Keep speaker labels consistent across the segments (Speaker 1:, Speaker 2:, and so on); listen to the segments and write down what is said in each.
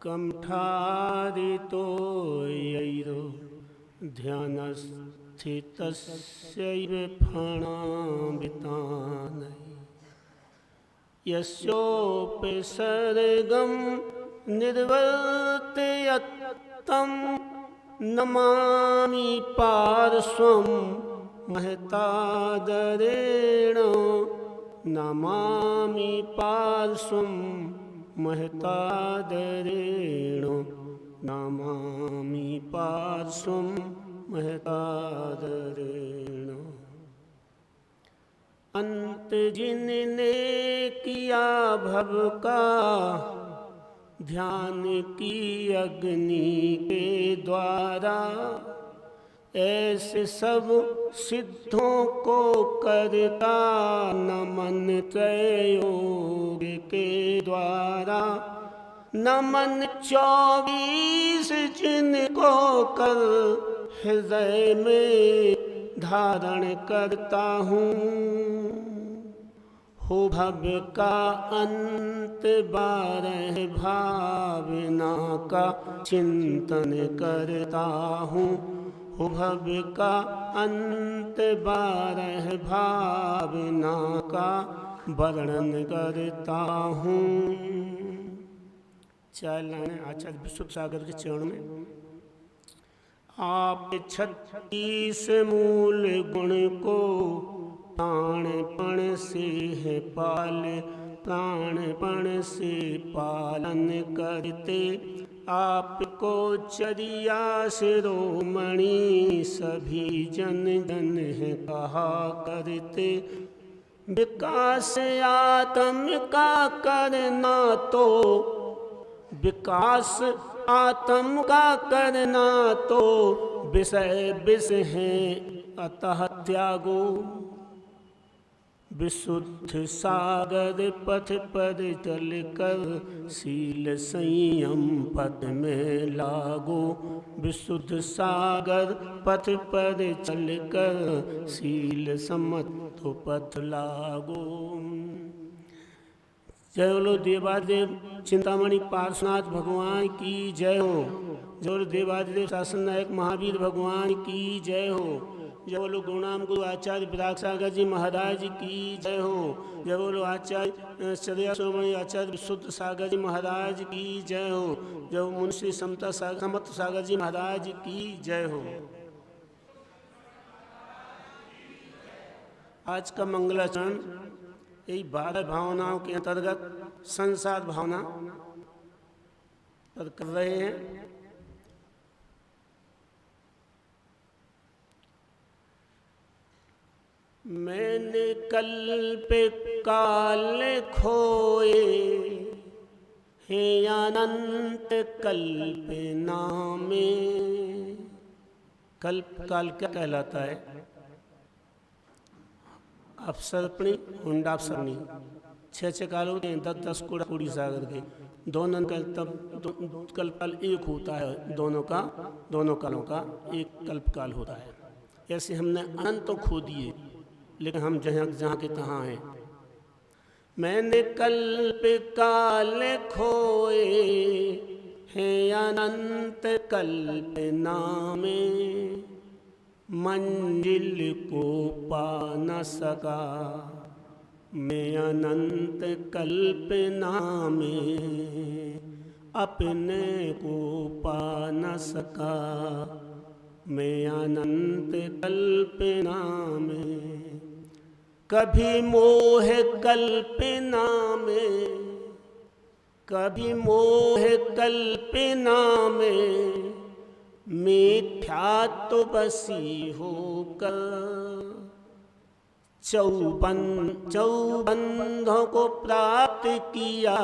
Speaker 1: कमठारितो यैरो ध्यानस्थितस्यैव फणाभितानै यस्योपसर्गं निर्वर्तयत्तं नमामि पार्श्वं महतादरेण नमामि पार्श्वं महतादरेण नमामि पार्श्वं महतादरेण। अंत जिनने किया भव का ध्यान की अग्नि के द्वारा ऐसे सब सिद्धों को करता नमन त्रयोग के द्वारा। नमन 24 जिनको कर हृदय में धारण करता हूँ। हो भव्य का अंत 12 भावना का चिंतन करता हूँ। हो भव्य का अंत 12 भावना का वर्णन करता हूँ। चलन आचार्य विश्व सागर के चरण में आप 36 मूल गुण को प्राणपण से है पाल प्राणपण से पालन करते। आपको चरिया शिरोमणि सभी जन जन है कहा करते। विकास आत्म का करना तो विकास आत्म का करना तो विषय विष है अतः त्यागो। विशुद्ध सागर पथ पर चल कर शील संयम पथ में लागो। विशुद्ध सागर पथ पर चल कर शील सम्मत पथ लागो। जय बोलो देवादेव चिंतामणि पार्श्वनाथ भगवान की जय हो। जय बोलो देवादेव शासन नायक महावीर भगवान की जय हो। जय बोलो गुरुनाम गुरु आचार्य विराग सागर जी महाराज की जय हो। जय बोलो आचार्य चरिया शिरोमणि आचार्य विशुद्ध सागर जी महाराज की जय हो। जय मुंशी समता सागर जी महाराज की जय हो। आज का मंगलाचरण यही 12 भावनाओं के अंतर्गत संसार भावना पर कर रहे हैं। मैंने कल्प काल खोए हे अनंत कल्प नामे। कल्प काल क्या कहलाता है? अप्सरपणी हुंडाप्सरणी 6 काल होते हैं। 10 कुड़ी सागर के दोनों का तब कल्पकाल एक होता है। दोनों कालों का एक कल्पकाल होता है। ऐसे हमने अनंत तो खो दिए लेकिन हम जहाँ के तहाँ हैं। मैंने कल्प काल खोए हैं अनंत कल्प नामे। मंजिल को पा न सका मैं अनंत कल्पना में। अपने को पा न सका मैं अनंत कल्पना में। कभी मोह कल्पना में कभी मोह कल्पना में मिथ्या तो बसी होकर। चौबंधों को प्राप्त किया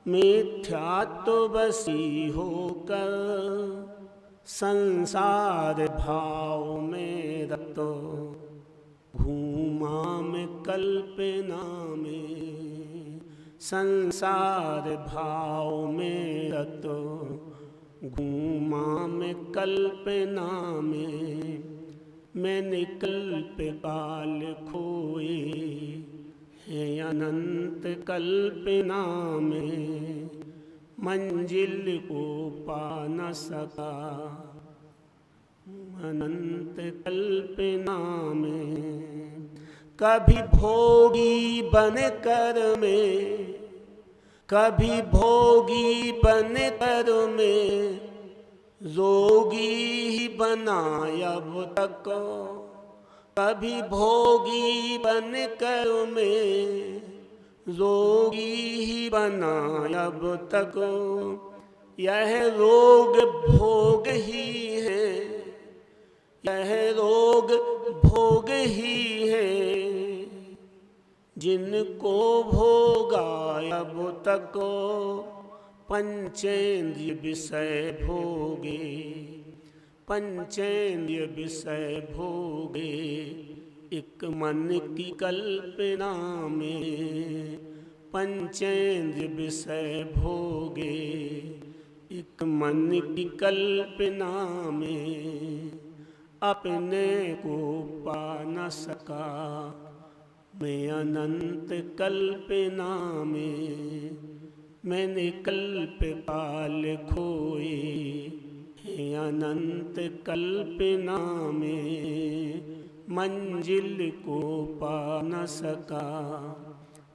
Speaker 1: मिथ्या तो बसी होकर। संसार भाव में रत घूमा में कल्पना में। संसार भाव में रत घूमा में कल्पना में। मैंने कल्प काल खोए है अनंत कल्पना में, मंजिल को पा न सका। अनंत कल्पना में कभी भोगी बन कर में, कभी भोगी बन कर में, जोगी ही बना अब तक। कभी भोगी बन कर में, जोगी ही बना अब तक। यह रोग भोग ही है, यह रोग भोग ही है, जिनको भोगा अब तक। पंचेंद्रिय विषय भोगे, पंचेंद्रिय विषय भोगे, एक मन की कल्पना में। पंचेंद्रिय विषय भोगे, एक मन की कल्पना में, अपने को पा न सका। मैं अनंत कल्पना में, मैंने कल्प काल खोए, है अनंत कल्पना में, मंजिल को पा न सका।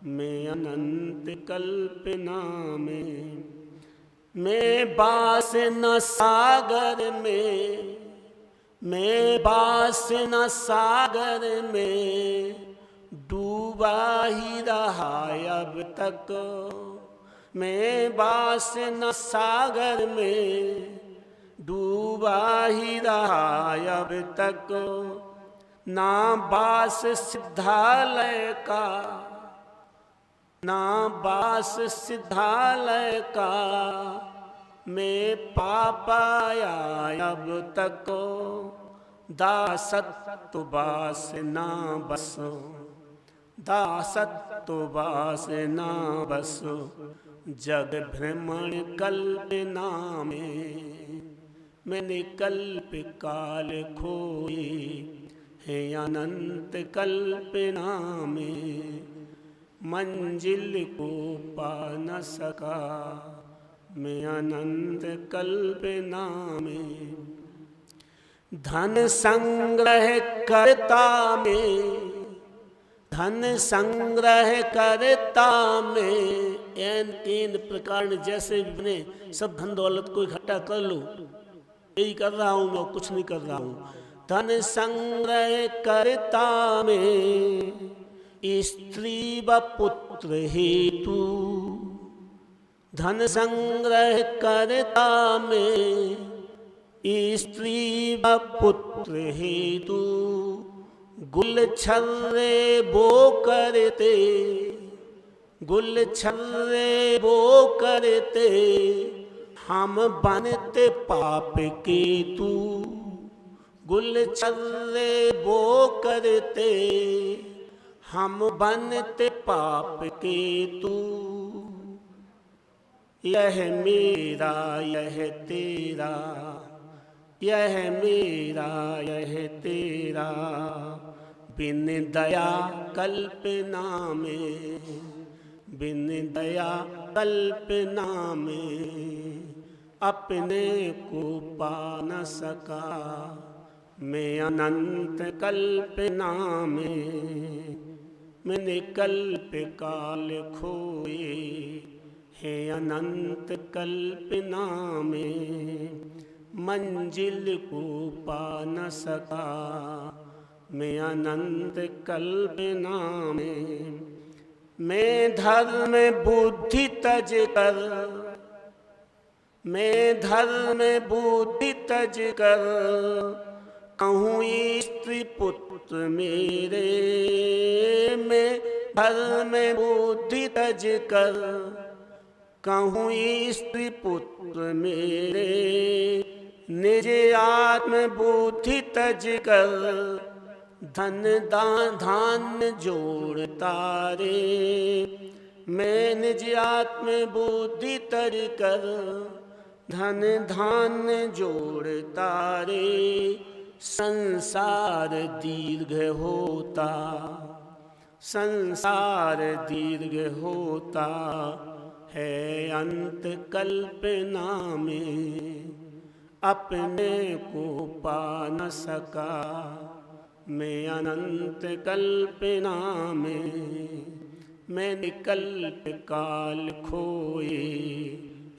Speaker 1: मैं अनंत कल्पना में, मैं बास न सागर में, मैं बास न सागर में, डूबा ही रहा अब तक। मैं बास न सागर में, डूबा ही रहा अब तक। ना बास सिद्धालय का, ना बास सिद्धालय का, मैं पा पाया अब तक। दासत्व बास ना बस, दासत्व बास ना बस, जग भ्रमण कल्पना में। मैंने कल्प काल खोए, है अनंत कल्पना में, मंजिल को पा न सका। मैं अनंत कल्पना में, धन संग्रह करता में, धन संग्रह करता में, एन तीन प्रकार जैसे बने सब धन दौलत को इकट्ठा कर लो, यही कर रहा हूं मैं, कुछ नहीं कर रहा हूं। धन संग्रह करता में, स्त्री व पुत्र हेतु, धन संग्रह करता में, स्त्री व पुत्र हेतु, गुलछर्रे बो करते, गुलछर्रे बो करते, हम बनते पाप केतु। गुलछर्रे बो करते, हम बनते पाप केतु। यह मेरा यह तेरा, यह मेरा यह तेरा, बिन दया कल्पना में, बिन दया कल्पना में, अपने को पा न सका। मैं अनंत कल्पना में, मैंने कल्प काल खोए, है अनंत कल्पना में, मंजिल को पा न सका। मैं अनंत कल्पना में, मैं धर्म बुद्धि तज कर, मैं धर्म बुद्धि तज कर, कहूँ स्त्री पुत्र मेरे। मैं धर्म बुद्धि तज कर, कहूँ स्त्री पुत्र मेरे। निज आत्म बुद्धि तज कर, धन दान धान्य जोड़ता रे। मैं निज आत्म बुद्धि तर कर, धन धान्य जोड़ता रे। संसार दीर्घ होता, संसार दीर्घ होता है अंत कल्पना में, अपने को पा न सका मैं अनंत कल्पना में। मैं निकल्प काल खोए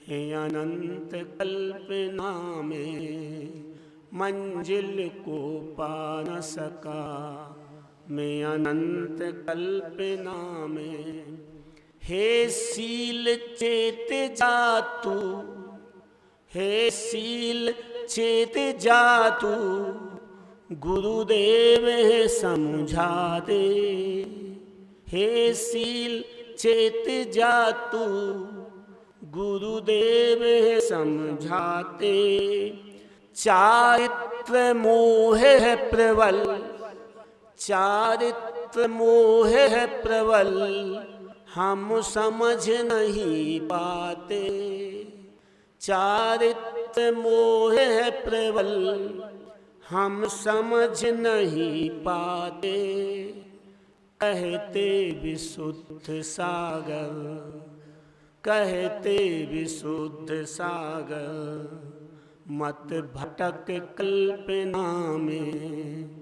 Speaker 1: है अनंत कल्पना में, मंजिल को पा न सका मैं अनंत कल्पना में। हे सील चेत जा तू, हे सील चेत जा तू, गुरुदेव है समझा दे। हे सील चेत जा तू, गुरुदेव है समझाते। चारित्र मोह है प्रबल, चारित्र मोह है प्रबल, हम समझ नहीं पाते। चारित्र मोह है प्रबल, हम समझ नहीं पाते। कहते विशुद्ध सागर, कहते विशुद्ध सागर, मत भटक कल्पना में।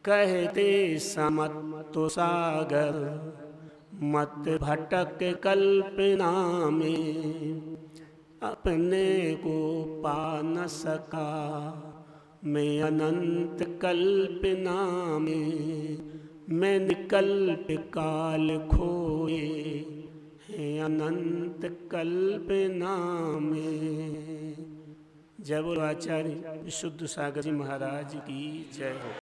Speaker 1: कहते समत्व सागर, मत भटक कल्पना में। अपने को पा न सका मैं अनंत कल्पना में, मैं निकल्प काल खोए है अनंत कल्पना में। जय बोलो आचार्य विशुद्ध सागर जी महाराज की जय हो।